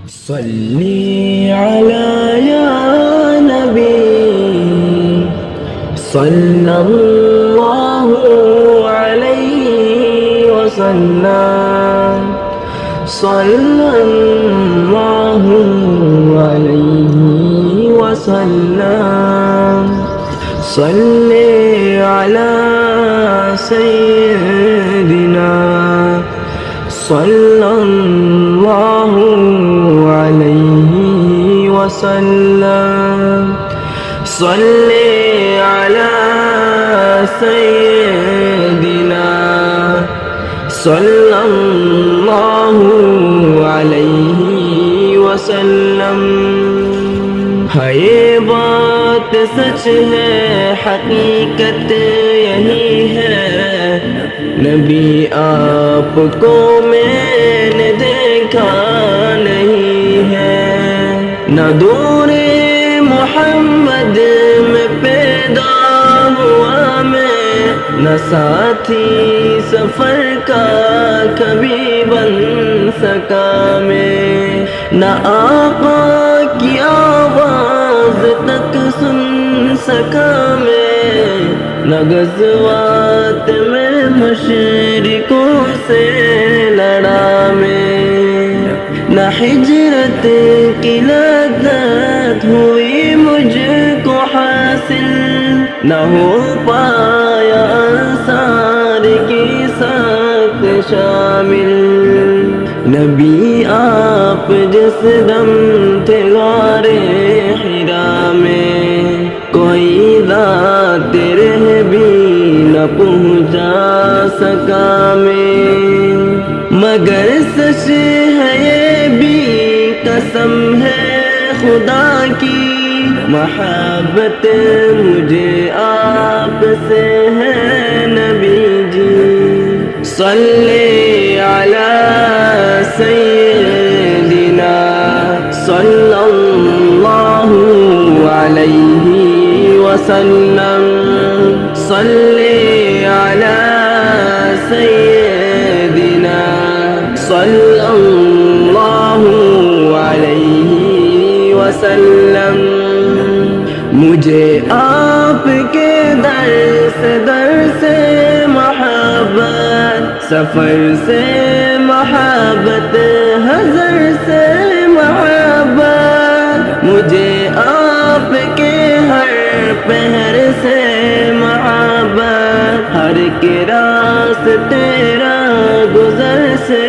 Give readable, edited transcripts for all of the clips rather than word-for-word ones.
صلی علی یا نبی صلی اللہ علیہ وسلم صلی اللہ علیہ وسلم صلی علی سیدنا صلی اللہ علیہ وسلم صلی علی سیدنا صلی اللہ علیہ وسلم. ہے یہ بات سچ ہے، حقیقت یہی ہے، نبی آپ کو میں نے دیکھا نہیں ہے، نہ دور محمد میں پیدا ہوا میں، نہ ساتھی سفر کا کبھی بن سکا میں، نہ آقا کی آواز تک سن سکا میں، نہ غزوات میں مشرکوں سے لڑا میں، نہ ہجرت کی لذت ہوئی مجھ کو حاصل، نہ ہو پایا انصار کی ساتھ شامل. نبی آپ جس دم تھے غار حرا میں، کوئی ذات رہ بھی نہ پہنچا سکا میں، مگر سچ ہے یہ بھی قسم ہے خدا کی، محبت مجھے آپ سے ہے نبی جی. صلی علی سیدنا صلی اللہ علیہ وسلم صلی علی سیدنا صلی اللہ علیہ وسلم. مجھے آپ کے در سے محبت، سفر سے محبت، حضر سے محبت، مجھے آپ کے ہر پہر سے محبت، ہر کے راستے راہ گزر سے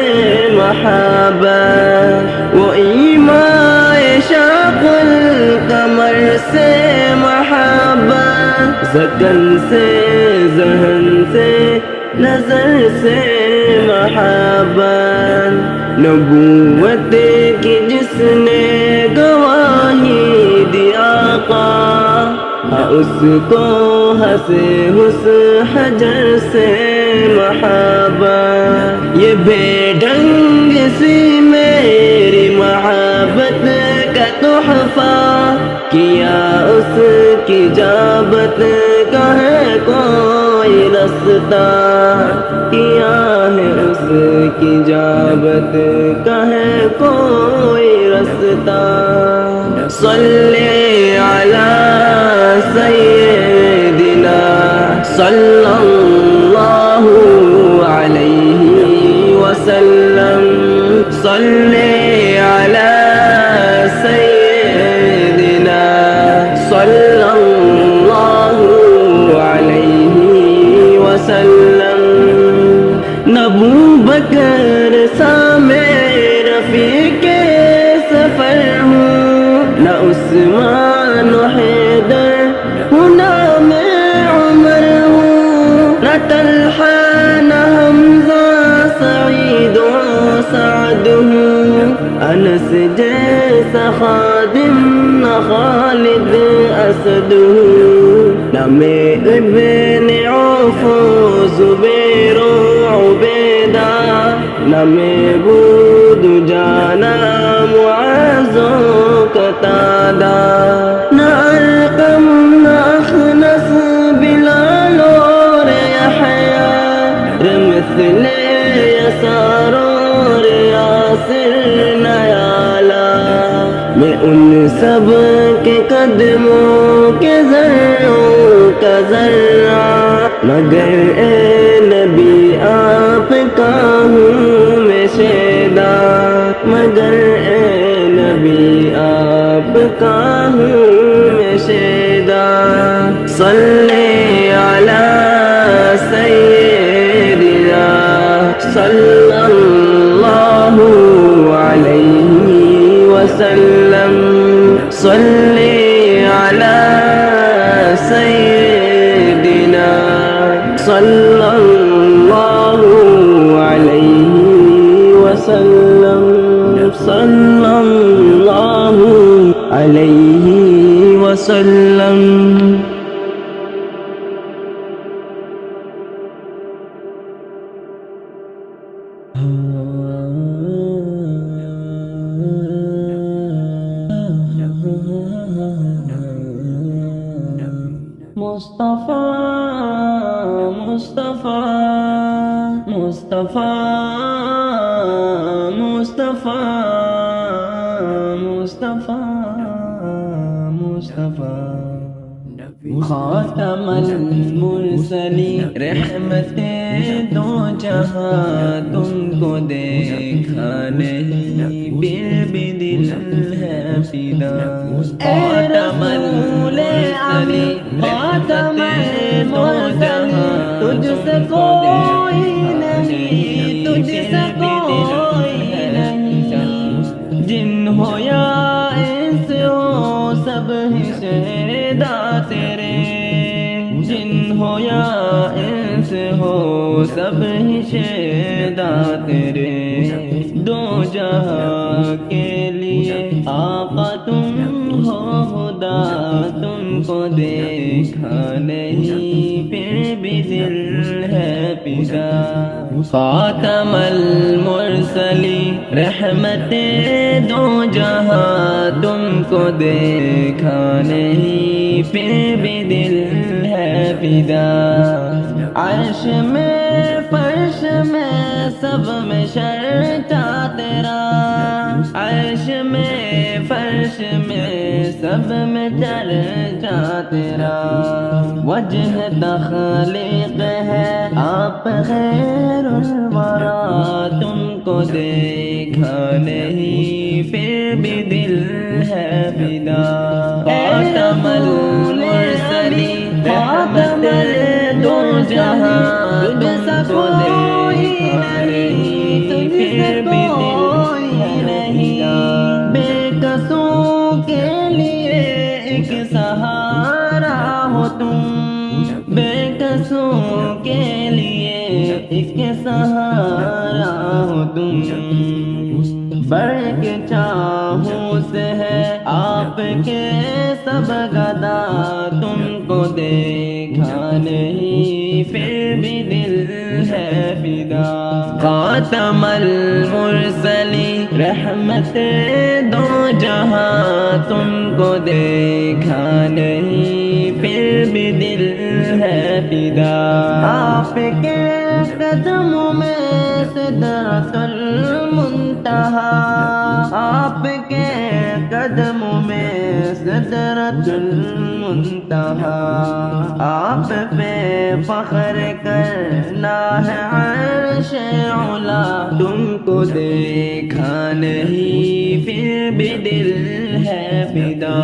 محبت، وہ ایمائے شاق القمر سے محبت، ذکن سے ذہن سے نظر سے محبت، نبوت کی جس نے گواہی دی آقا، اس کو ہنسے حس حجر سے محبت. یہ بے ڈھنگ سی میری محبت کا تحفہ، کیا اس کی جابت کا ہے کوئی رستہ، کیا ہے اس کی جابت کا ہے کوئی رستہ. صلی علی سیدنا صلی اللہ علیہ وسلم صلی علی سیدنا صلی اللہ علیہ وسلم. نہ ابوبکر سا میں رفیق سفر ہوں، نہ عثمان و حیدر ہوں، نہ میں عمر ہوں، نہ طلحہ نہ حمزہ سعید و سعد ہوں، انس جیسا خادم نہ خالد اسد ہوں، نہ میں ابن عوف و زبیر و عبیدہ، نہ میں بود جانا معاذ و قتادہ، نہ ارقم نہ اخنس بلال اور یحییٰ، مثل یسار اور یاسر نیالا، میں ان سب کے قدموں کے ذروں کا ذرہ، مگر اے نبی آپ کا ہوں میں شیدا، مگر اے نبی آپ کا ہوں میں شیدا۔ صلی علی سیدنا صلی اللہ علیہ وسلم، صلی علی سیدنا صلی اللہ علیہ وسلم، صلی اللہ علیہ وسلم۔ مصطفیٰ مصطفیٰ مصطفیٰ مصطفیٰ مصطفیٰ مصطفیٰ خاتم المرسلین، رحمت دو جہاں تم کو دیکھا نہیں، پھر بھی دل ہے فدا۔ خاتم المرسلین، خاتم المرسلین، تجھ سے کوئی نہیں، تجھ سے کوئی نہیں، جن ہو یا انس ہو سب ہی شہدا تیرے، جن ہو یا انس ہو سب ہی شہدا تیرے، دو جہاں کے لیے آقا تم ہو خدا، تم کو دیکھا نہیں پھر بھی دل ہے فدا۔ خاتم المرسلین، رحمت دو جہاں تم کو دیکھا نہیں پھر بھی دل ہے فدا۔ عرش میں فرش میں سب میں شرطا تیرا، عرش میں فرش میں سب میں چرچا تیرا، وجہ تخلیق ہے آپ خیر الورا، تم کو دیکھا نہیں پھر بھی دل ہے فدا۔ خاتم المرسلین، رحمت دو جہاں تم کو دیکھا نہیں پھر بھی دل ہے فدا۔ بے کسوں کے لیے ایک سہارا ہو تم، بے کسوں کے لیے ایک سہارا ہو تم، بڑھ کے چاہوں سے ہے آپ کے سب گدا، تم کو دیکھا نہیں پھر بھی دل ہے فدا۔ خاتم المرسلین، رحمت دو جہاں تم کو دیکھا نہیں پھر بھی دل ہے فدا۔ آپ کے قدموں میں سدرۃ المنتہا، آپ کے قدموں میں سدرۃ المنتہا، آپ پہ فخر کرنا ہے عرش علا، تم کو دیکھا نہیں پھر بھی دل ہے فدا۔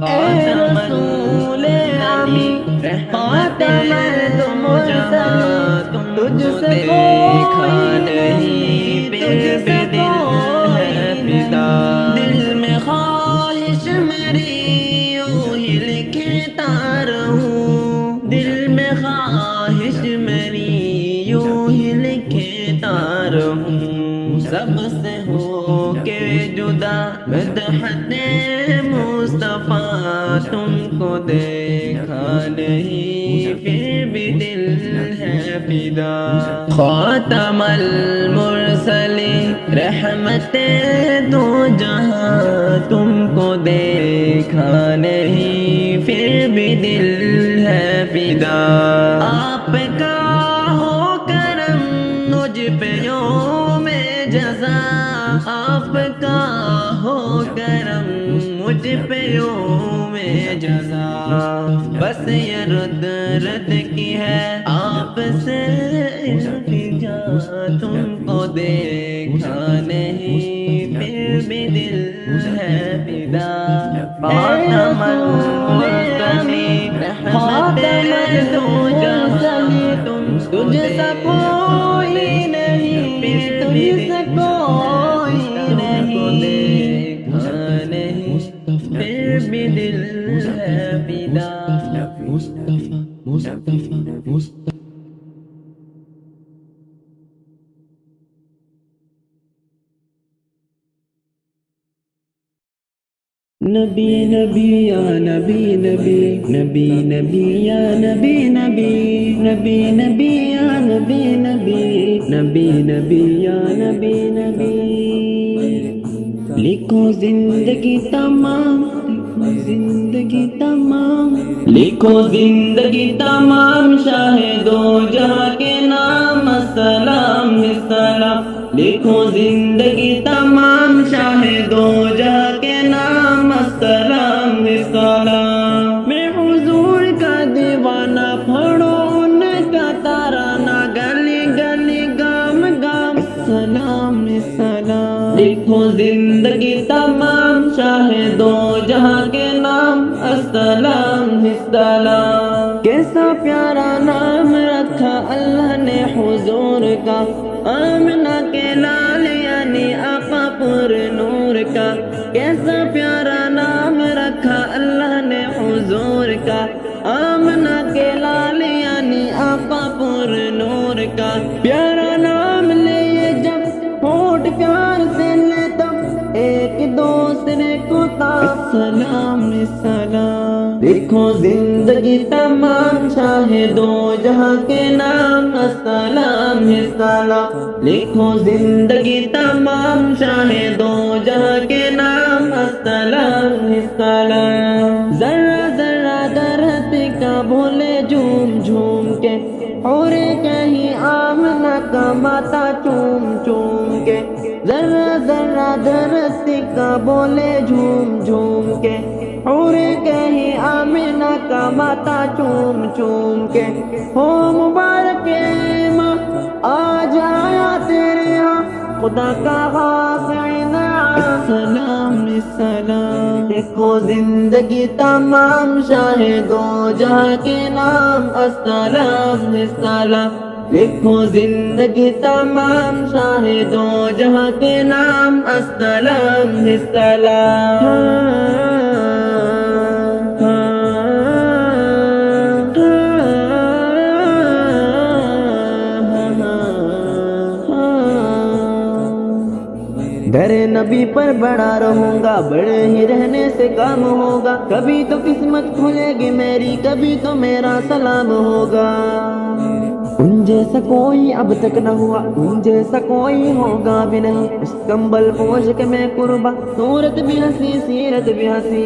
اے رسول امین، رحمت دو جہاں تجھ سے دیکھا نہیں پھر بھی دل ہے فدا۔ دل میں خواہش میری یوں ہی لکھتا رہوں، دل میں خواہش میری یوں ہی لکھتا رہوں، سب سے ہو کے جدا مدحت مصطفیٰ، تم کو دیکھا نہیں پھر بھی دل ہے فدا۔ خاتم المرسلین، رحمت دو جہاں تم کو دیکھا نہیں پھر بھی دل ہے فدا۔ آپ کا ہو کرم مجھ پہ یوم جزا، آپ آپ کا ہو کرم مجھ پہ یوم جزا، بس یہ رد رد کی ہے آپ سے التجا، تم کو دیکھا نہیں پھر بھی دل ہے فدا، خاتم المرسلین رحمت دو جہاں، تجھ سا کوئی نہیں، تجھ سا کوئی نہیں، پھر بھی دل ہے فدا۔ نبی نبی یا نبی نبی، نبی نبی یا نبی نبی، نبی نبی یا نبی نبی، نبی نبی یا نبی نبی، لکھو زندگی تمام، زندگی تمام، لکھو زندگی تمام، شاہد و جہاں کے نام، السلام السلام، لکھو زندگی تمام، شاہد و جہاں کے نام، السلام السلام، میں حضور کا دیوانہ، پڑھو ان کا ترانہ، گلی گلی گام گام، السلام السلام، لکھو زندگی تمام، شاہد و جہاں کے نام، السلام السلام، کیسا پیارا نام رکھا اللہ نے حضور کا، آمنہ کے لال یعنی آقا پر نور کا، کیسا پیارا نام رکھا اللہ نے حضور کا، آمنہ کے لال یعنی آقا پر نور کا، پیارا نام لے جب ہونٹ پیار سے لے تب ایک دوسرے کو السلام السلام، لکھو زندگی تمام، شاہد و جہاں کے نام، السلام السلام، لکھو زندگی تمام، شاہد و جہاں کے نام، السلام السلام، ذرہ ذرہ درخت کا بولے جھوم جھوم کے، اور کہیں آمنہ کا ماتا چوم چوم کے، ذرہ ذرہ درخت کا بولے جھوم جھوم کے، اور کہیں آمنہ کا ماتا چوم چوم کے، ہو مبارک ماں آج آیا تیرے ہاں خدا کا خاص انعام، السلام السلام، دیکھو زندگی تمام، شاہد و جہاں کے نام، السلام السلام، لکھو زندگی تمام، شاہد و جہاں کے نام، السلام السلام، در نبی پر بڑا رہوں گا، بڑے ہی رہنے سے کام ہوگا، کبھی تو قسمت کھلے گی میری، کبھی تو میرا سلام ہوگا، ان جیسا کوئی اب تک نہ ہوا، ان جیسا کوئی ہوگا بھی نہیں، اس کمبل پوش کے میں قربا، صورت بھی ہنسی سیرت بھی ہنسی،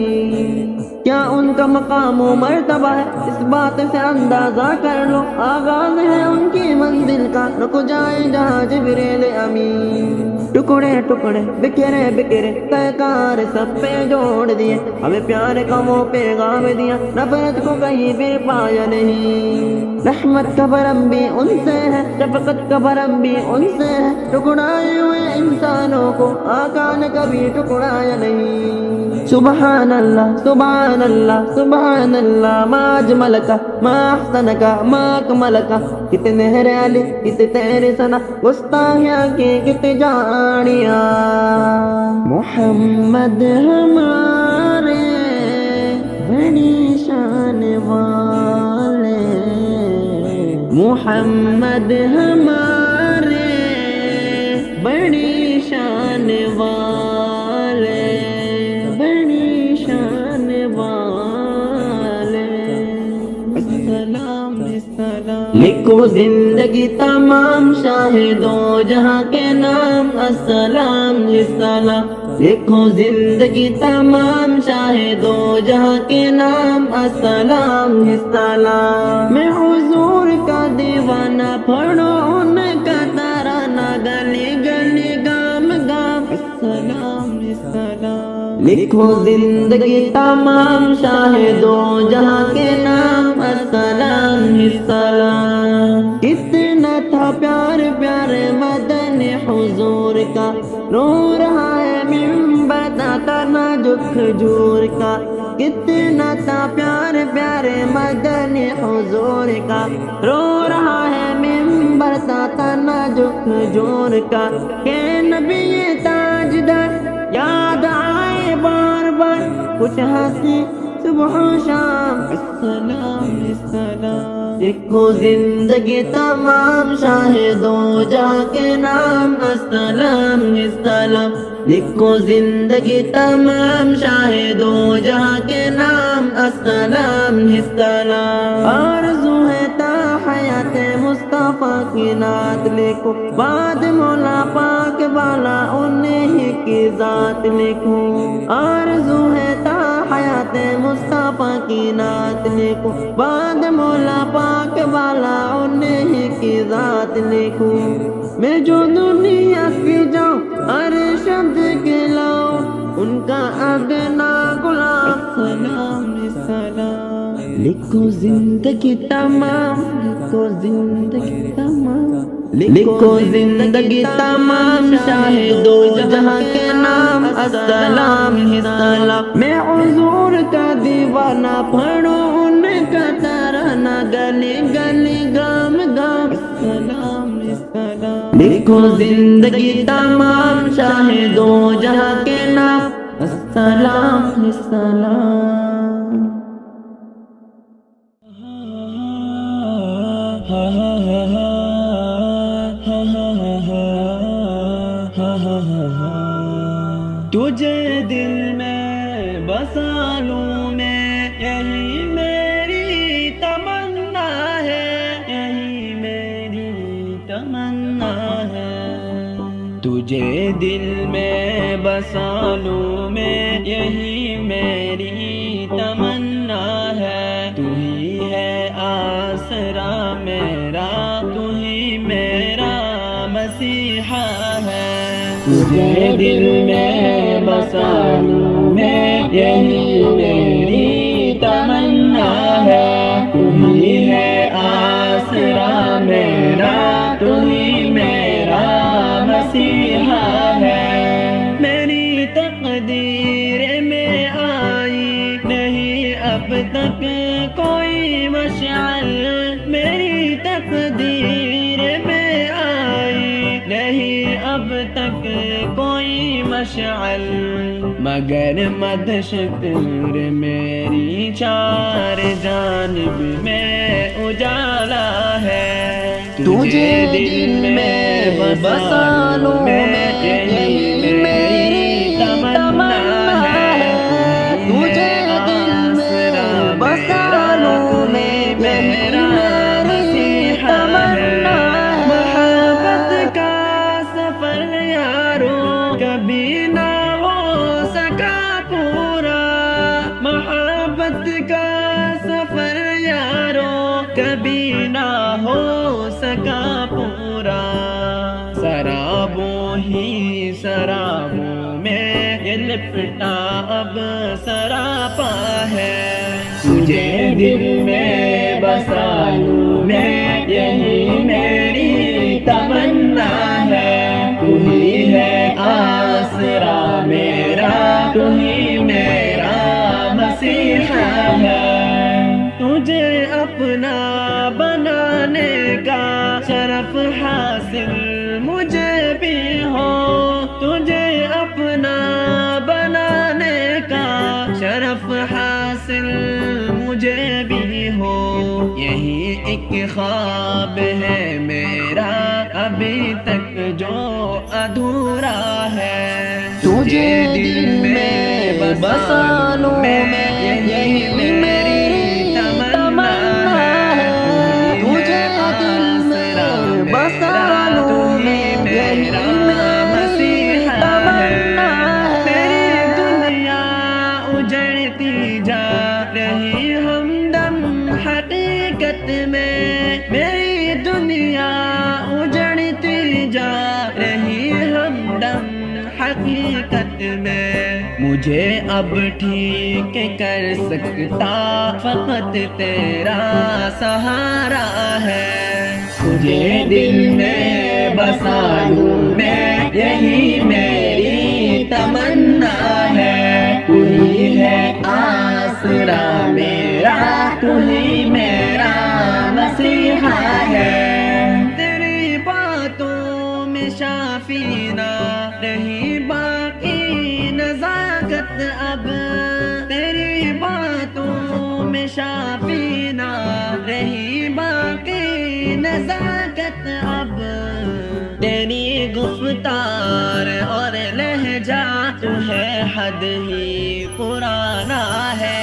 کیا ان کا مقام و مرتبہ ہے، اس بات سے اندازہ کر لو، آغاز ہے ان کی منزل کا، رک جائے جہاں جبریل امین، ٹکڑے ٹکڑے بکھرے بکھرے تہکار سب پہ جوڑ دیے، ہمیں پیار کا وہ پیغام دیا، نفرت کو کہیں بھی پایا نہیں، رحمت کا برم بھی ان سے ہے، شفقت کا برم بھی ان سے ہے، ٹکڑائے ہوئے انسانوں کو آقا نے کبھی ٹکڑایا نہیں، سبحان اللہ سبحان اللہ سبحان اللہ، ما اجمل کا ما احسن کا ما اکمل کا، کتنے ہریالی کتنے تیرے سنا، گستاخیاں کی کتنے جانیاں، محمد ہمارے بڑی شان والے، محمد ہمارے بڑی شان والے، بڑی شان والے، السلام السلام، لکھو زندگی تمام، شاہد و جہاں کے نام، السلام السلام، لکھو زندگی تمام، شاہد و جہاں کے نام، السلام السلام، میں حضور کا دیوانہ، پڑھو ان کا ترانہ، گلی گلی گام گام، السلام لکھو زندگی تمام شاہ دو جہاں کے نام السلام السلام. کتنا تھا پیار پیارے مدن حضور کا، رو رہا ہے منبر تنا جو کھجور کا. کتنا تھا پیار پیارے مدن حضور کا، رو رہا ہے منبر تنا جو کھجور کا. کہ نبی تاجدار یاد آئے بار بار، کچھ ہنسی صبح و شام السلام السلام. لکھو زندگی تمام شاہ دو جہاں کے نام السلام السلام. لکھو زندگی تمام شاہ دو جہاں کے نام السلام السلام. آرزو ہے تا حیات مصطفیٰ کی نعت لکھو، بعد مولا پاک والا انہیں کی ذات لکھو. آرزو ہے تا حیات مصطفیٰ کی نعت لکھو، بعد مولا پاک والا انہیں کی ذات لکھو. میں جو دنیا کی جاؤں ہر شبد کے لاؤں، ان کا ادنا غلام السلام السلام. لکھو زندگی تمام، لکھو زندگی تمام، لکھو زندگی تمام شاہ دو جہاں کے نام السلام السلام. میں حضور کا دیوانہ پڑھوں ان کا ترانہ، گلی گلی گام گام السلام السلام. لکھو زندگی تمام شاہ دو جہاں کے نام السلام السلام. تجھے دل میں بسا لوں میں، یہی میری تمنا ہے، یہی میری تمنا ہے. تجھے دل میں بسا لوں میں، یہی میری تمنا ہے. تو ہی ہے آسرا میرا، تو ہی میرا مسیحا ہے. تجھے دل میں بسا لوں میں، یہی میری تمنا ہے. تو ہی ہے آسرا میرا، تو ہی میرا مسیحا ہے. میری تقدیر میں آئی نہیں اب تک کوئی مشعل، میری تقدیر میں آئی نہیں اب تک کوئی مشعل، مگر مد شکر میری چار جانب میں اجالا ہے. تجھے دل میں بسا لوں میں، یہی میری تمنا ہے. تجھے دل میں بسا لوں میں، میرا مسیحا ہے. محبت کا سفر یارو کبھی نہ ہو سکا پورا، محبت کا سفر یارو کبھی نہ ہو سکا پورا. سرابوں ہی سرابوں میں یہ لپٹا اب سراپا ہے. تجھے دل میں بسا لوں میں، یہی میری تمنا ہے. تو ہی ہے آسرا میرا، تو ہی میرا مسیحا ہے. تجھے اپنا بنانے کا شرف حاصل مجھے بھی ہو، تجھے اپنا بنانے کا شرف حاصل مجھے بھی ہو. یہی ایک خواب ہے میرا ابھی تک جو ادھورا ہے. تجھے دل میں بسا لوں میں، یہی میری تمنا ہے. تجھے دل میں بسا لوں میں، یہی مسیحا ہے. میری دنیا اجڑتی جا رہی ہمدم حقیقت میں، میری دنیا اجڑتی جا رہی ہمدم حقیقت میں. مجھے اب ٹھیک کر سکتا فقط تیرا سہارا ہے. تجھے دل میں بسا لوں میں یہی میری تمنا ہے. تو ہی ہے آسرا میرا، تو ہی میرا مسیحا ہے. تیری باتوں میں شافی نہ رہی باقی نزاکت اب، تیری باتوں میں شافی نہ رہی باقی نزاکت اب. تیری گفتار اور لہجہ تو ہے حد ہی پرانا ہے.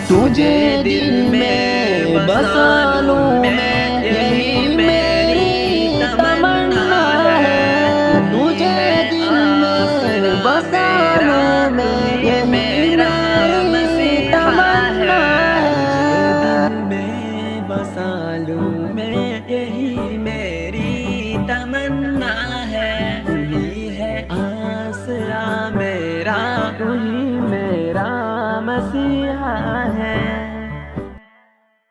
تجھے دل میں بسا لوں میں یہی میری تمنا ہے. تجھے دل میں بسا لوں میں یہی میری تمنا ہے. دل میں بسا لوں میں یہی میری تمنا ہے. تو ہی ہے آسرا میرا، تو ہی میرا مسیحا ہے.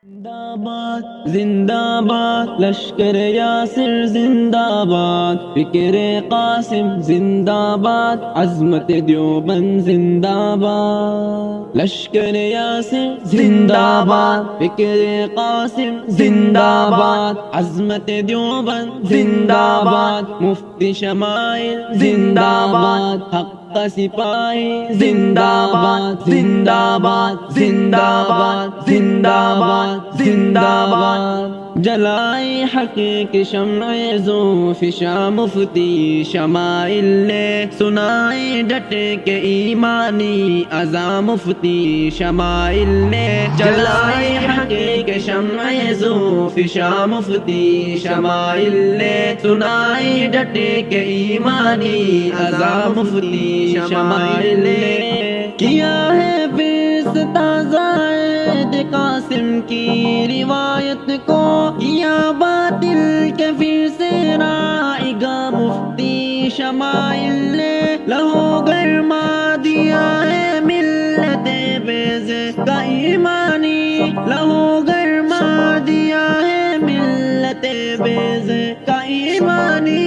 زندہ باد زندہ باد لشکر یاسر، زندہ باد فکر قاسم، زندہ باد عظمت دیوبند، زندہ باد لشکر یاسر، زندہ باد فکر قاسم، زندہ باد عظمت دیوبند، زندہ باد مفتی شمائل، زندہ باد حق کا سپاہی، زندہ باد زندہ باد زندہ باد زندہ باد زندہ باد. جلائی حق کی شمع ذوفشاں مفتی شمائل نے، سنائی ڈٹ کے ایمانی اذاں مفتی شمائل نے. جلائی حق کے شمع ذوفشاں مفتی شمائل نے، سنائی ڈٹ کے ایمانی اذاں مفتی شمائل نے. کیا ہے زائد قاسم کی روایت کو، کیا باطل کے پھر سے رائگاں مفتی شمائل نے. لہو گرما دیا ہے ملت بیز کا ایمانی، لہو گرما دیا ہے ملت بیز کا ایمانی.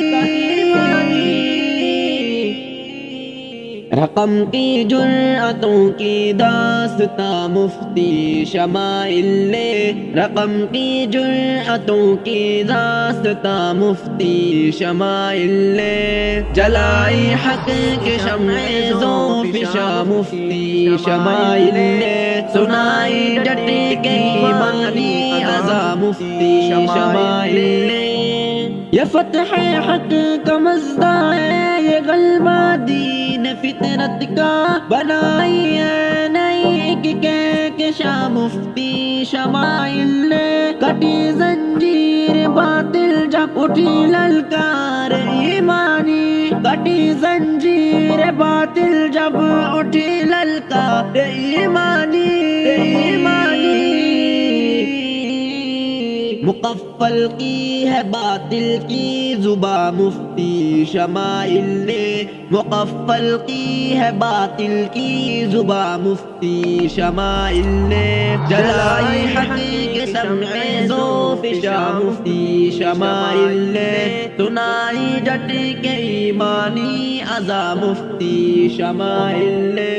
رقم کی جرأتوں کی داستاں مفتی شمائل نے، رقم کی جرأتوں کی داستاں مفتی شمائل نے. جلائی حق کے شمع ذوفشاں مفتی شمائل نے، سنائی ڈٹ کے ایمانی اذاں مفتی شمائل نے. یہ فتح حق کا مزدہ ہے، یہ غلبہ دین فطرت کا بنائی ہے نئی کہکشاں مفتی شمائل نے. کٹی زنجیر باطل جب اٹھی للکار ایمانی، کٹی زنجیر باطل جب اٹھی للکار ایمانی. مقفل کی ہے باطل کی زباں مفتی شمائل نے، مقفل کی ہے باطل کی زباں مفتی شمائل نے. جلائی حق کے شمع ذوفشاں مفتی شمائل نے، سنائی ڈٹ کے ایمانی اذاں مفتی شمائل نے.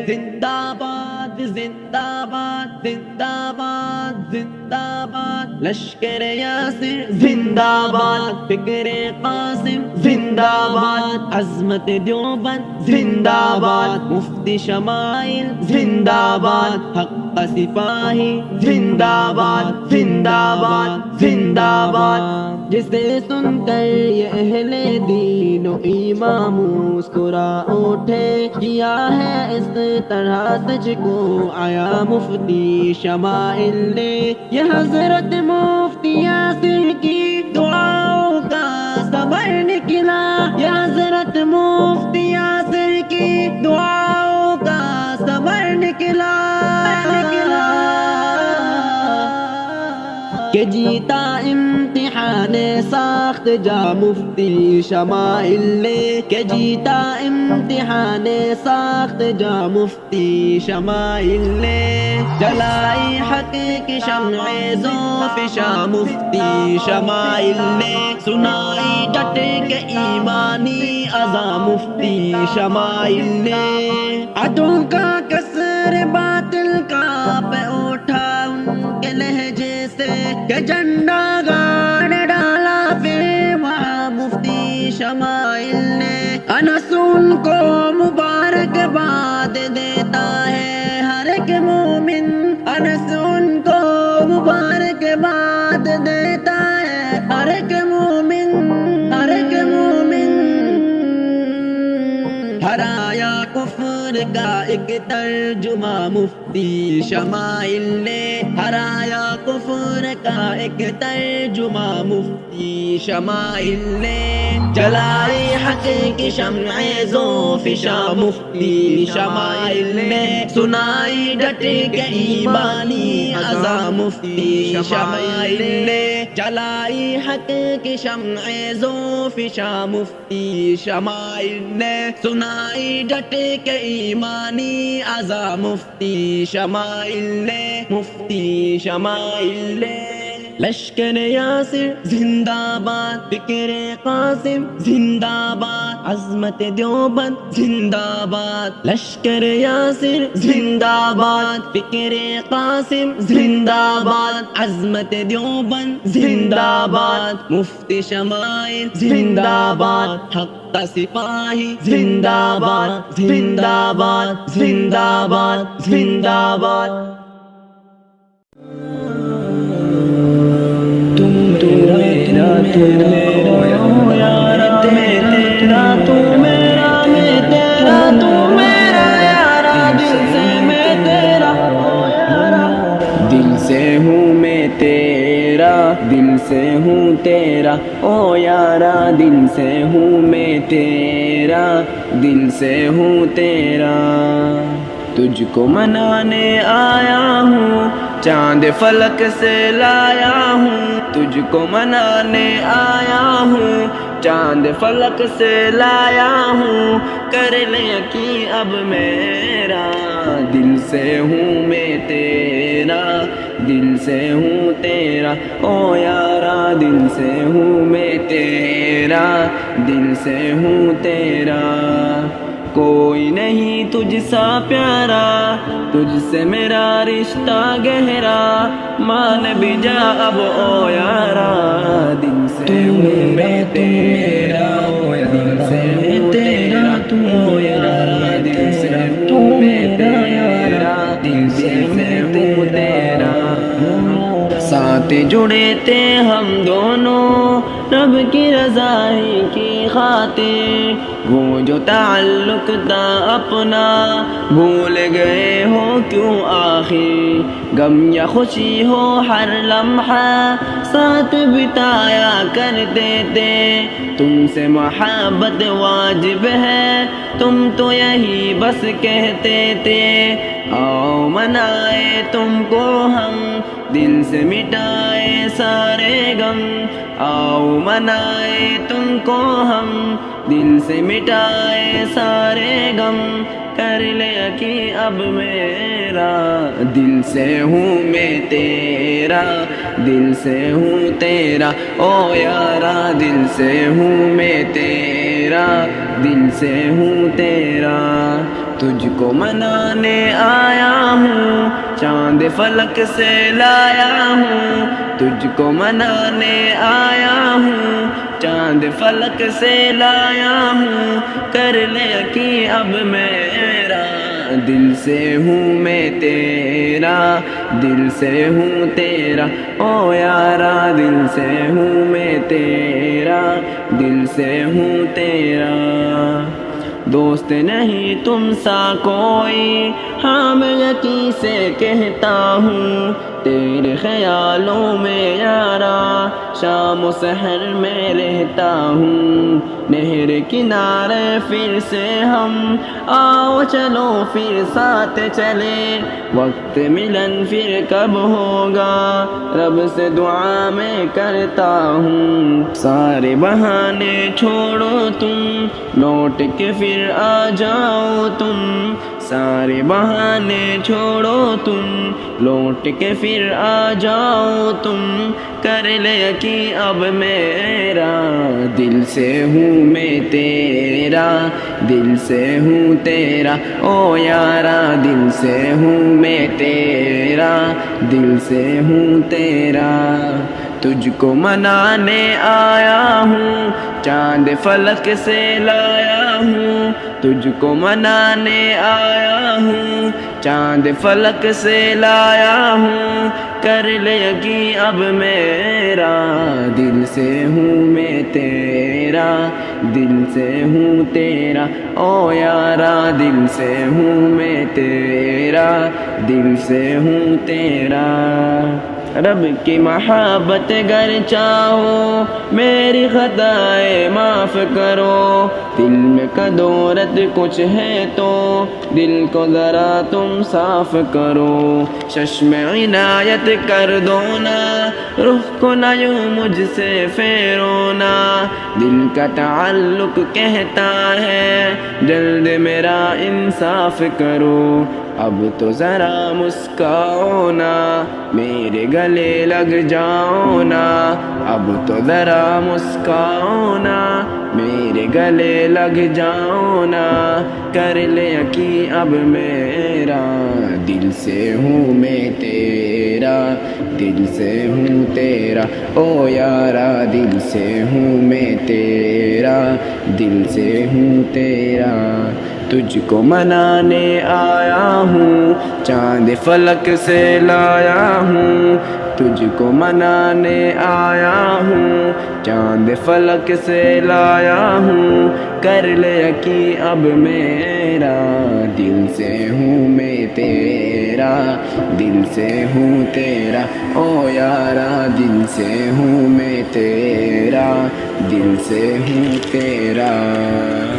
زندہ باد زندہ باد زندہ باد زندہ باد لشکر یاسر، زندہ باد فکر قاسم، زندہ باد عظمت دیوبند، زندہ باد مفتی شمائل، زندہ باد حق کا سپاہی، زندہ باد زندہ باد زندہ باد. جسے سن کر یہ اہل دین و ایمان مسکرا اٹھے، کیا ہے اس طرح سچ کو آیا مفتی شمائل نے. یہ حضرت مفتی یاسر کی دعاؤں کا ثمر نکلا، یہ حضرت مفتی یاسر کی دعاؤں کا ثمر نکلا. کہ کہ جیتا امتحان ساخت جا مفتی شمائل نے، کہ جیتا امتحان ساخت جا مفتی شمائل نے، جلائی حق کی شمع ذوف شاہ مفتی شمائل نے، سنائی ڈٹ کے ایمانی ازا مفتی شمائل نے، عدو کا کسر باطل کا پہ اٹھا ان کے لہجے سے، کہ جھنڈا گاڑ ڈالا پھر وہاں مفتی شمائل نے، انس ان کو مبارکباد دیتا ہے ہر ایک مومن، انس ان کو مبارکباد دیتا ہے ہر ایک مومن، ہر ایک مومن، ہرایا کفر کا ایک ترجمہ مفتی شمائل نے، ہرایا کفر کا ایک ترجمہ مفتی شمائل نے، جلائی حق کی شمع ذوف شاہ مفتی شمائل نے، سنائی ڈٹ کے ایمانی ازا مفتی شمائل نے، جلائی حق کی شمع ذوف شاہ مفتی شمائل نے، سنائی ڈٹ کے ایمانی ازا مفتی شمائل نے، مفتی شمائل نے، لشکر یاسر زندہ باد، فکر قاسم زندہ باد، عظمت دیوبند زندہ باد، لشکر یاسر زندہ باد، فکر قاسم زندہ باد، عظمت دیوبند زندہ باد، مفتی شمائل زندہ باد، حق کا سپاہی زندہ باد، زندہ باد، زندہ باد، زندہ باد۔ دل سے ہوں میں تیرا، دل سے ہوں تیرا، او یارا دل سے ہوں میں تیرا، دل سے ہوں تیرا، تجھ کو منانے آیا ہوں، چاند فلک سے لایا ہوں، تجھ کو منانے آیا ہوں، چاند فلک سے لایا ہوں، کر لے یقین اب میرا، دل سے ہوں میں تیرا، دل سے ہوں تیرا، او یارا دل سے ہوں میں تیرا، دل سے ہوں تیرا، کوئی نہیں تجھ سا پیارا، تجھ سے میرا رشتہ گہرا، مان بھی جا اب او یارا، دل سے ہوں میں تیرا، دل سے ہوں تیرا، او یارا دل سے ہوں میں تیرا، دل سے ہوں تیرا، ساتھ جڑے تھے ہم دونوں رب کی رضائی کی خاطر، وہ جو تعلق تھا اپنا بھول گئے ہو کیوں آخر، غم یا خوشی ہو ہر لمحہ ساتھ بتایا کرتے تھے، تم سے محبت واجب ہے تم تو یہی بس کہتے تھے، آؤ منائے تم کو ہم دل سے مٹائے سارے غم، آؤ منائے تم کو ہم دل سے مٹائے سارے غم، کر لے یقین اب میرا، دل سے ہوں میں تیرا، دل سے ہوں تیرا، او یارا دل سے ہوں میں تیرا، دل سے ہوں تیرا، تجھ کو منانے آیا ہوں، چاند فلک سے لایا ہوں، تجھ کو منانے آیا ہوں، چاند فلک سے لایا ہوں، کر لے یقین اب میرا، دل سے ہوں میں تیرا، دل سے ہوں تیرا، او یارا دل سے ہوں میں تیرا، دل سے ہوں تیرا، دوست نہیں تم سا کوئی، ہاں میں یقین سے کہتا ہوں، تیرے خیالوں میں یارا شام و سحر میں رہتا ہوں، نہر کنارے پھر سے ہم آؤ چلو پھر ساتھ چلے، وقت ملن پھر کب ہوگا رب سے دعا میں کرتا ہوں، سارے بہانے چھوڑو تم لوٹ کے پھر آ جاؤ تم، سارے بہانے چھوڑو تم لوٹ کے پھر آ جاؤ تم، کر لے یقین اب میرا دل سے ہوں میں تیرا، دل سے ہوں تیرا او یارا، دل سے ہوں میں تیرا، دل سے ہوں تیرا، تجھ کو منانے آیا ہوں چاند فلک سے لایا ہوں، تجھ کو منانے آیا ہوں چاند فلک سے لایا ہوں، کر لے یقین اب میرا دل سے ہوں میں تیرا، دل سے ہوں تیرا او یارا، دل سے ہوں میں تیرا، دل سے ہوں تیرا، رب کی محبت گر چاہو میری خطائیں معاف کرو، دل میں کدورت کچھ ہے تو دل کو ذرا تم صاف کرو، چشم عنایت کر دو نا رخ کو نہ یوں مجھ سے پھیرونا، دل کا تعلق کہتا ہے جلد میرا انصاف کرو، اب تو ذرا مسکاؤ نا میرے گلے لگ جاؤ نا، اب تو ذرا مسکاؤ نا میرے گلے لگ جاؤ نا، کر لے یقین اب میرا دل سے ہوں میں تیرا، دل سے ہوں تیرا او یارا، دل سے ہوں میں تیرا، دل سے ہوں تیرا، تجھ کو منانے آیا ہوں چاند فلک سے لایا ہوں، تجھ کو منانے آیا ہوں چاند فلک سے لایا ہوں، کر لے یقین اب میرا دل سے ہوں میں تیرا، دل سے ہوں تیرا او یارا، دل سے ہوں میں تیرا، دل سے ہوں تیرا،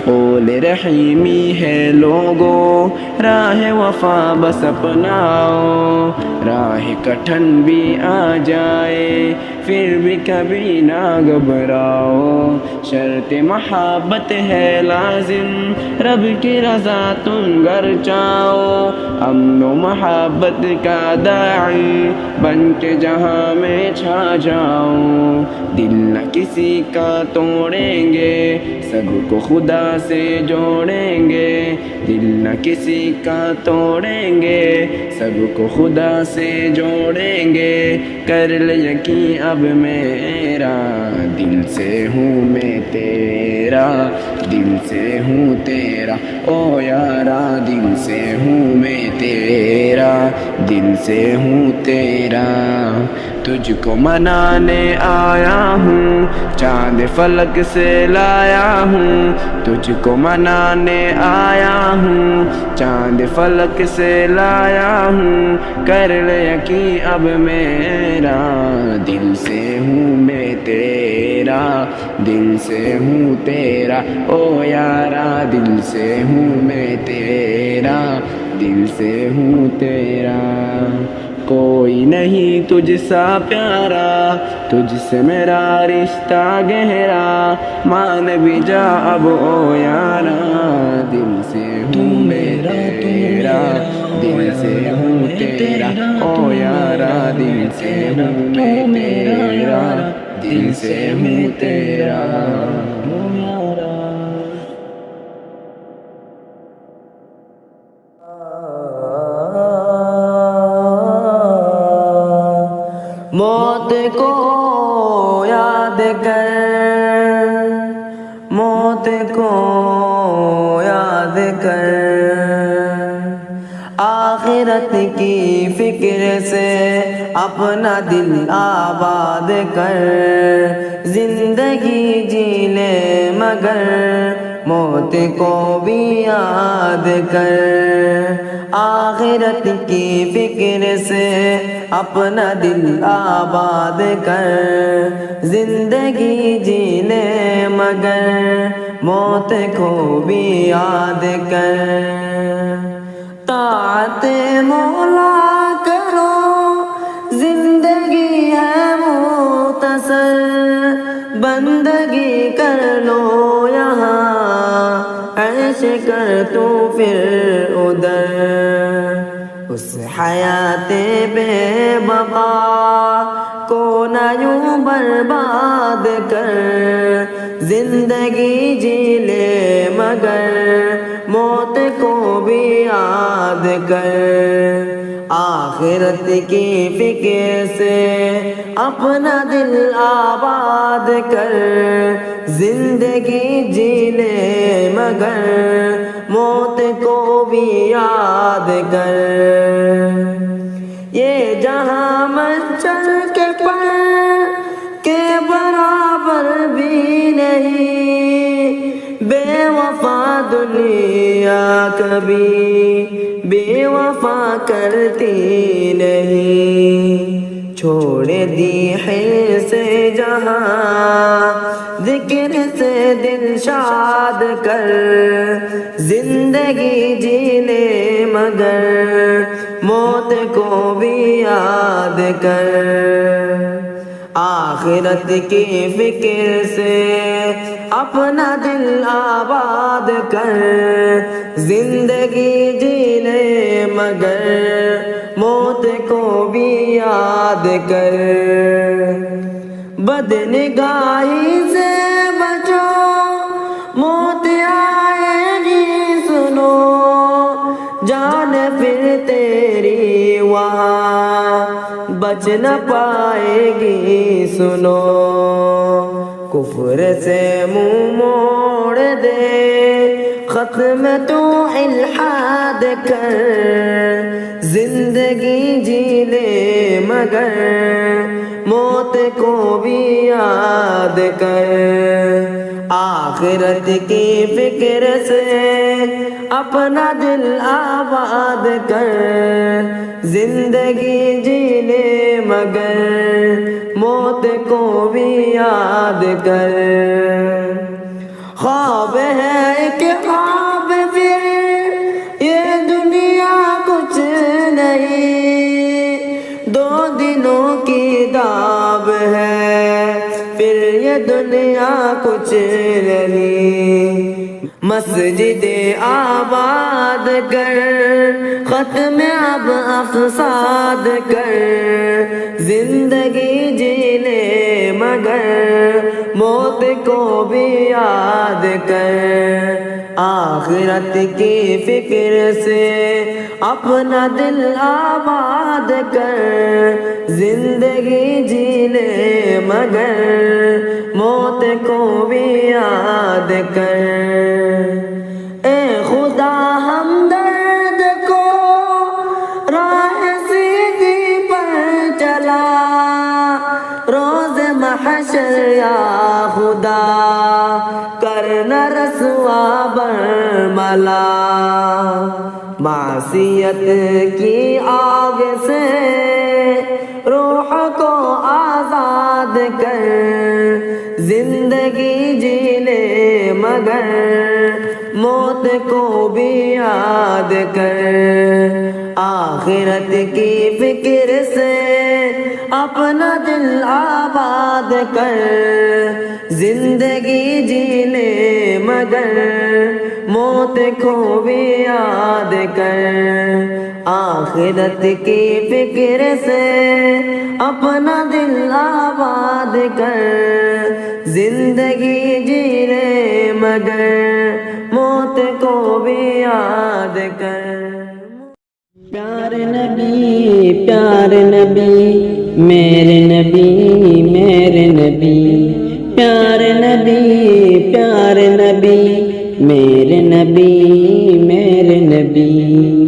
قول رحیمی ہے لوگو راہ وفا بس اپناؤ، راہ کٹھن بھی آ جائے پھر بھی کبھی نہ گھبراؤ، شرط محبت ہے لازم رب کی رضا تم گر چاہو، امن و محبت کا داعی بن کے جہاں میں چھا جاؤ، دل نہ کسی کا توڑیں گے سب کو خدا سے جوڑیں گے، دل نہ کسی کا توڑیں گے سب کو خدا سے جوڑیں گے، کر لے یقین اب میرا دل سے ہوں میں تیرا، دل سے ہوں تیرا او یارا، دل سے ہوں میں تیرا، دل سے ہوں تیرا، تجھ کو منانے آیا ہوں چاند فلک سے لایا ہوں، تجھ کو منانے آیا ہوں چاند فلک سے لایا ہوں، کر لے یقین اب میرا دل سے ہوں میں تیرا، دل سے ہوں تیرا او یارا، دل سے ہوں میں تیرا، دل سے ہوں تیرا، کوئی نہیں تجھ سا پیارا، تجھ سے میرا رشتہ گہرا، مان بھی جا اب او یارا، دل سے ہوں میں تیرا، دل سے ہوں تیرا او یارا، دل سے ہوں میں تیرا، دل سے ہوں تیرا او یارا۔ موت کو یاد کر، موت کو یاد کر، آخرت کی فکر سے اپنا دل آباد کر، زندگی جی لے مگر موت کو بھی یاد کر، آخرت کی فکر سے اپنا دل آباد کر، زندگی جی لے مگر موت کو بھی یاد کر۔ طاعت مولا کرو، زندگی ہے مختصر، بندگی کر لو یہاں، عیش کر تو پھر ادھر۔ اس حیات بے بقا کو نہ یوں برباد کر، زندگی جی لے مگر موت کو بھی یاد کر۔ آخرت کی فکر سے اپنا دل آباد کر، زندگی جی لے مگر موت کو بھی یاد کر۔ یہ جہاں مچھر کے پر کے برابر بھی نہیں، بے وفا دنیا کبھی بے وفا کرتی نہیں۔ چھوڑ دی ہے سے جہاں، ذکر سے دل شاد کر، زندگی جی لے مگر موت کو بھی یاد کر۔ آخرت کی فکر سے اپنا دل آباد کر، زندگی جی لے مگر موت کو بھی یاد کر۔ بدنگاہی سے بچو، موت آئے گی سنو، جان پھر تیری وہاں بچ نہ پائے گی سنو۔ کفر سے منہ موڑ دے، ختم تو الحاد کر، زندگی جی لے مگر موت کو بھی یاد کر۔ آخرت کی فکر سے اپنا دل آباد کر، زندگی جی لے مگر موت کو بھی یاد کر۔ خواب ہے ایک خواب پھر یہ دنیا کچھ نہیں، دو دنوں کی داب ہے پھر یہ دنیا کچھ نہیں۔ مسجد آباد کر، ختم اب افساد کر، زندگی جی لے مگر موت کو بھی یاد کر۔ آخرت کی فکر سے اپنا دل آباد کر، زندگی جی لے مگر موت کو بھی یاد کر۔ اے خدا ہمدرد کو راہ سیدھی پر چلا، روز محشر یا خدا کرنا رسوا برملا۔ معصیت کی آگ سے روح کو آزاد کر، زندگی جی لے مگر موت کو بھی یاد کر۔ آخرت کی فکر سے اپنا دل آباد کر، زندگی جی لے مگر موت کو بھی یاد کر۔ آخرت کی فکر سے اپنا دل آباد کر، زندگی جی لے مگر موت کو بھی یاد کر۔ پیارے نبی میرے نبی میرے نبی، پیارے نبی میرے نبی میرے نبی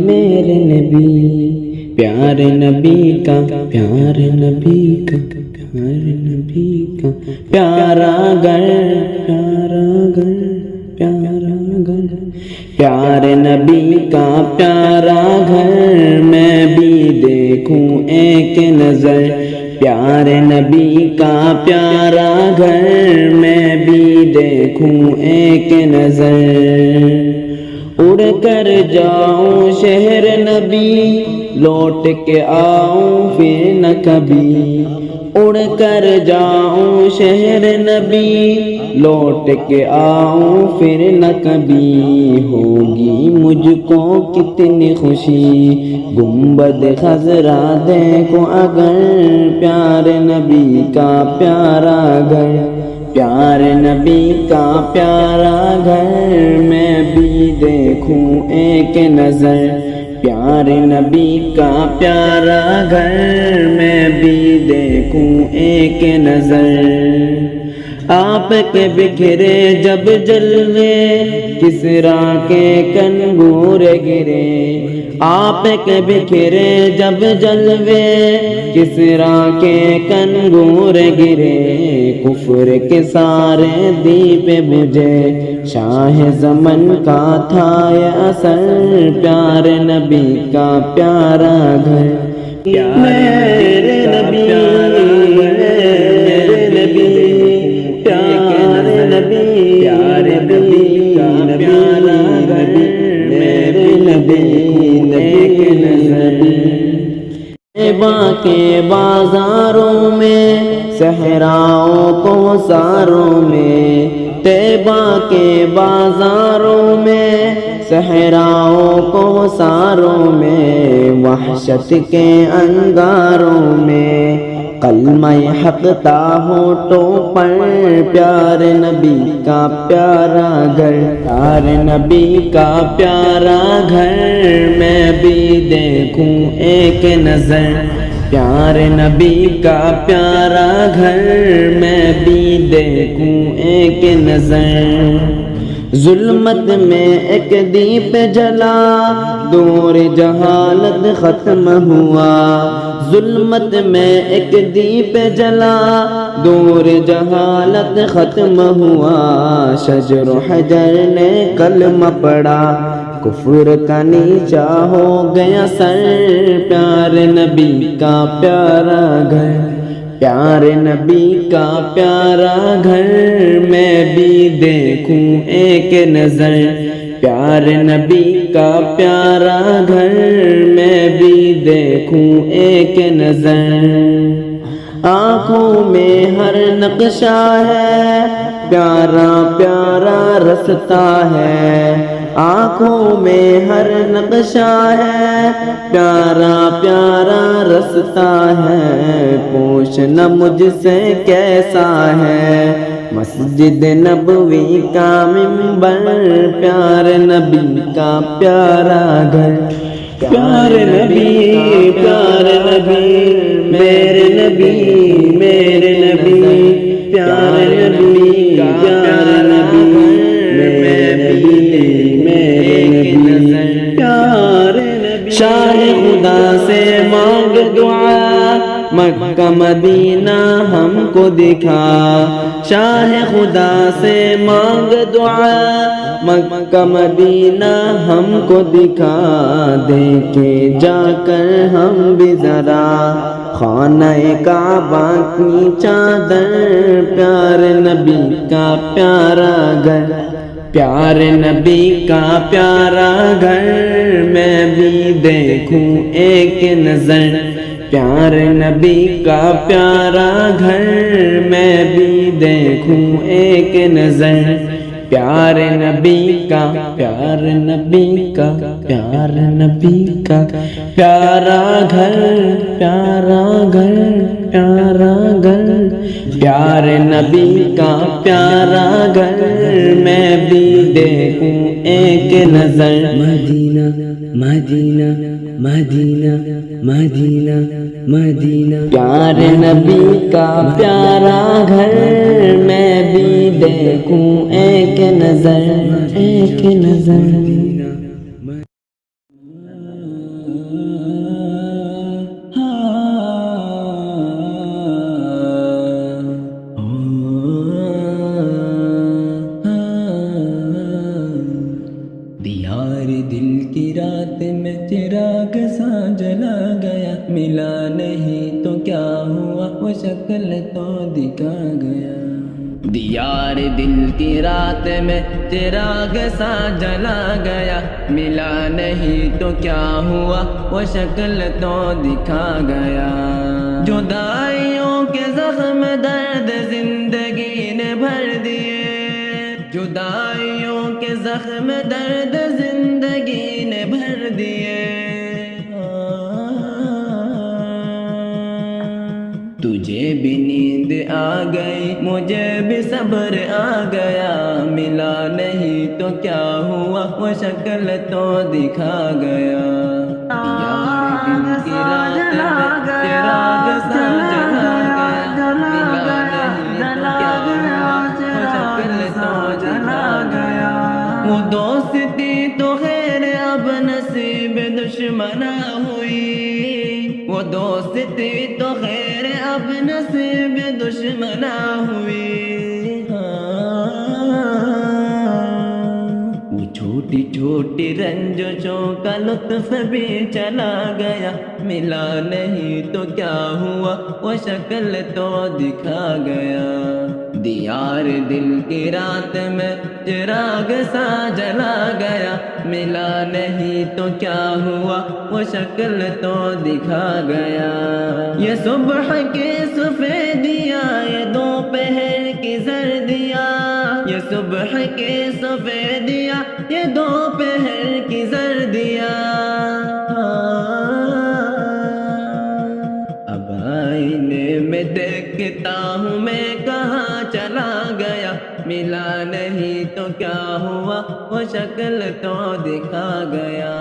میرے نبی، پیارے نبی کا پیارے نبی کا پیارے نبی کا پیارا گھر پیارا گھر پیارا گھر، پیارے نبی کا پیارا گھر میں بھی دیکھوں ایک ایک نظر پیارے نبی کا پیارا گھر میں بھی دیکھوں ایک نظر اڑ کر جاؤں شہر نبی لوٹ کے آؤں پھر نہ کبھی اڑ کر جاؤں شہر نبی لوٹ کے آؤں پھر نہ کبھی ہوگی مجھ کو کتنی خوشی گنبد خضرا دیکھو اگر پیارے نبی کا پیارا گھر پیارے نبی کا پیارا گھر میں بھی دیکھوں ایک نظر پیارے نبی کا پیارا گھر میں بھی دیکھوں ایک نظر آپ کے بکھرے جب جلوے کسریٰ کے کنگور گرے آپ کے بکھرے جب جلوے کسریٰ کے کنگور گرے کفر کے سارے دیپ بجھے شاہ زمن کا تھا یہ اثر پیارے نبی کا پیارا گھر میرے نبی میرے نبی پیارے نبی پیارے نبی کا پیارا گھر میرے نبی ایک نبی طیبہ کے بازاروں میں صحراؤں کو ساروں میں طیبہ کے بازاروں میں صحراؤں کو ساروں میں وحشت کے انگاروں میں کلمہ حق تا ہونٹوں پر پیارے نبی کا پیارا گھر پیارے نبی کا پیارا گھر میں بھی دیکھوں ایک نظر پیارے نبی کا پیارا گھر میں بھی دیکھوں ایک نظر ظلمت میں ایک دیپ جلا دور جہالت ختم ہوا ظلمت میں ایک دیپ جلا دور جہالت ختم ہوا شجر و حجر نے کلمہ پڑھا کفر کا نیچا ہو گیا سر پیارے نبی کا پیارا گھر پیارے نبی کا پیارا گھر میں بھی دیکھوں ایک نظر پیارے نبی کا پیارا گھر میں بھی دیکھوں ایک نظر آنکھوں میں ہر نقشہ ہے پیارا پیارا رستہ ہے آنکھوں میں ہر نقشہ ہے پیارا پیارا رستہ ہے پوچھنا مجھ سے کیسا ہے مسجد نبوی کا منبر پیارے نبی کا پیارا گھر پیارے نبی میرے نبی میرے نبی پیارے نبی پیارے نبی میرے نبی پیارے نبی شاہ خدا سے مانگ دعا مکہ مدینہ ہم کو دکھا شاہ خدا سے مانگ دعا مکہ مدینہ ہم کو دکھا دیکھے جا کر ہم بھی ذرا خانہ کعبہ کی چادر پیارے نبی کا پیارا گھر پیارے نبی کا پیارا گھر میں بھی دیکھوں ایک نظر پیارے نبی کا پیارا گھر میں بھی دیکھوں ایک نظر پیارے نبی کا پیارے نبی کا پیارے نبی کا پیارا گھر پیارا گھر پیارا گھر پیارے نبی کا پیارا گھر میں بھی دیکھوں ایک نظر مدینہ مدینہ مدینہ مدینہ مدینہ پیارے نبی کا پیارا گھر میں بھی دیکھوں ایک نظر ایک نظر دیار دل کی رات میں چراغ سا جلا گیا، ملا نہیں تو کیا ہوا وہ شکل تو دکھا گیا۔ دیار دل کی رات میں چراغ سا جلا گیا، ملا نہیں تو کیا ہوا وہ شکل تو دکھا گیا۔ جدائیوں کے زخم درد زندگی نے بھر دیے، جدائیوں کے زخم درد زندگی نے بھر دیے۔ تجھے بھی نیند آ گئی مجھے بھی صبر آ گیا، ملا نہیں تو کیا ہوا وہ شکل تو دکھا گیا۔ یار دل کی رات میں چراغ سا جلا گیا، ملا نہیں تو کیا ہوا وہ شکل تو دکھا گیا۔ وہ دوستی تو خیر اب نصیب دشمنا ہوئی، وہ دوستی تو خیر اب نصیب دشمنا ہوئی۔ وہ چھوٹی چھوٹی رنجشوں کا لطف بھی چلا گیا، ملا نہیں تو کیا ہوا وہ شکل تو دکھا گیا۔ دیار دل کی رات میں چراغ سا جلا گیا، ملا نہیں تو کیا ہوا وہ شکل تو دکھا گیا۔ یہ صبح کی سفیدیاں، یہ دوپہر کی زردیاں، یہ صبح کی سفیدیاں، یہ دوپہر کی زردیاں۔ اب آئینے میں دیکھتا ہوں میں کہاں چلا گیا، ملا نہیں تو کیا ہوا وہ شکل تو دکھا گیا۔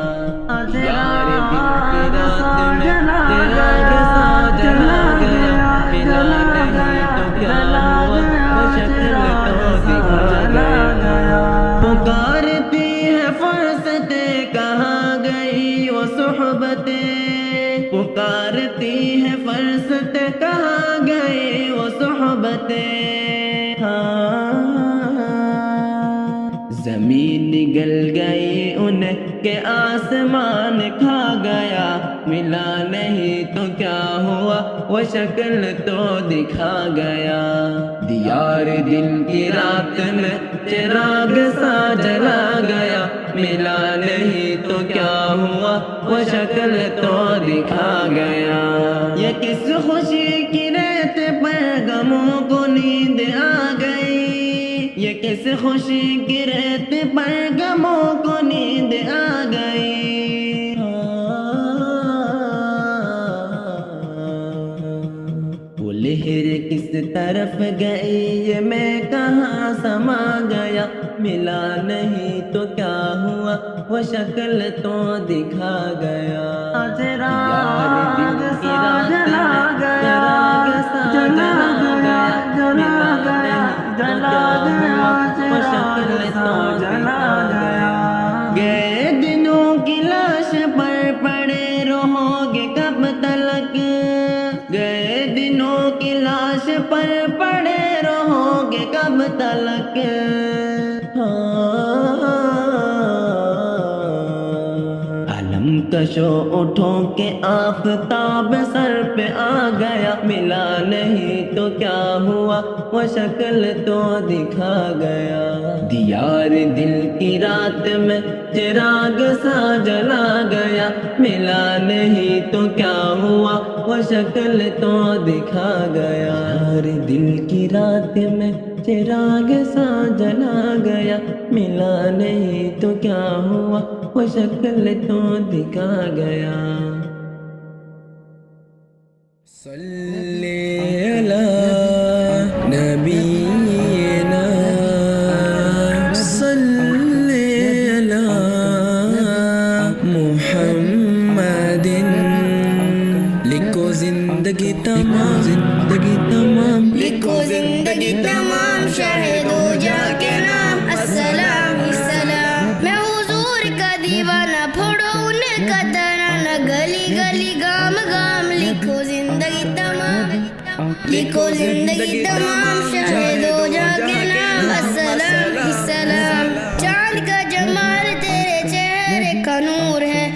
یار دل کی رات میں چراغ سا جلا گیا، ملا نہیں تو کیا ہوا وہ شکل تو دکھا گیا۔ پکارتی ہے فرصتیں کہاں گئی وہ صحبتیں، پکارتی ہے فرصتیں کہاں گئی وہ صحبتیں۔ زمین نگل گئی ان کے آسمان کھا گیا، ملا نہیں تو کیا ہوا وہ شکل تو دکھا گیا۔ دیار دل کی رات میں چراغ سا جلا گیا، ملا نہیں تو کیا ہوا وہ شکل تو دکھا گیا۔ یہ کس خوشی کی رات پر غموں کو نیند آ گئی، یہ کس خوشی کی رات پر غموں کو نیند آ گئی۔ وہ لہر کس طرف گئی یہ میں کہاں سما گیا، ملا نہیں تو کیا ہوا وہ شکل تو دکھا گیا۔ یار دل کی رات میں چراغ سا جلا گیا، ملا نہیں تو کیا ہوا وہ شکل تو دکھا گیا۔ گئے دنوں کی لاش پر پڑے رہو گے کب تلک، گئے دنوں کی لاش پر پڑے رہو گے کب تلک۔ علم کشو اٹھو کہ آفتاب سر پہ آ گیا، ملا نہیں تو کیا ہوا وہ شکل تو دکھا گیا۔ دیار دل کی رات میں چراغ سا جلا گیا، ملا نہیں تو کیا ہوا وہ شکل تو دکھا گیا۔ دیار دل کی رات میں چراغ سا جلا گیا، ملا نہیں تو کیا ہوا وہ شکل تو دکھا گیا۔ صلی علی نبینا صلی علی محمد، لکھو زندگی تمام، زندگی تمام، لکھو زندگی تمام شاہد ہو جا کے نام۔ السلام السلام، میں حضور کا دیوانہ، پھوڑو ان کا ترانہ، گلی گلی گام گام، لکھو زندگی تمام، لکھو زندگی تمام شاہد ہو جا کے نام۔ السلام السلام، چاند کا جمال تیرے چہرے کا نور ہے،